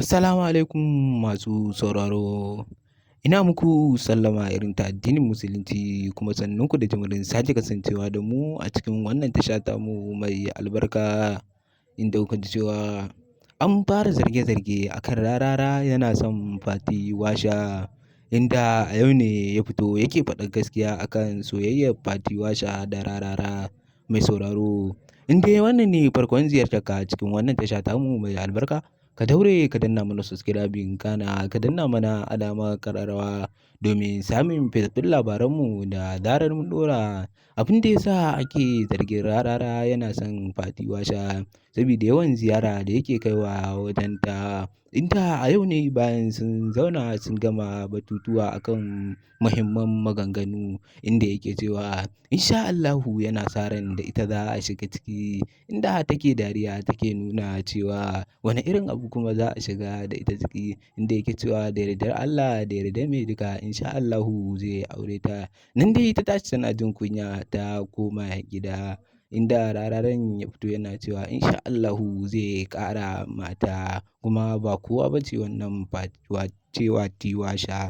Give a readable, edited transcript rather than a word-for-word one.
Assalamu alaikum masu sauraro. Ina muku sallama irin ta addinin Musulunci kuma sannunku da jimirin sake kasancewa da mu a cikin wannan tasha tamu mai albarka inda kuka ji cewa an fara zarge-zarge akan Rarara yana son Fati Washa, inda a yau ne ya fito yake faɗar gaskiya akan soyayyar Fati Washa da Rarara. Mai sauraro, in dai wannan ne farkon ziyartarka cikin wannan tasha tamu mai albarka, ka daure ka danna mana subscribing kana ka danna mana alamar ƙararrawa domin samun fitattun labaranmu da zarar mun ɗora. Abin da ya sa ake zargin Rarara yana son Fati Washa saboda yawan ziyara da yake kaiwa wajenta, inda a yau ne bayan sun zauna sun gama batutuwa akan muhimman maganganu, inda yake cewa insha Allahu yana sa ran da ita za a shiga ciki, inda take dariya take nuna cewa wani irin abu kuma za a shiga da ita ciki, inda yake cewa da yardar Allah da yardar mai duka insha Allahu zai aure ta. Nan dai ta tashi tana jin kunya ta koma gida, inda Rararen ya fito yana cewa insha Allahu zai ƙara mata kuma ba kowa bace wannan Fati Washa.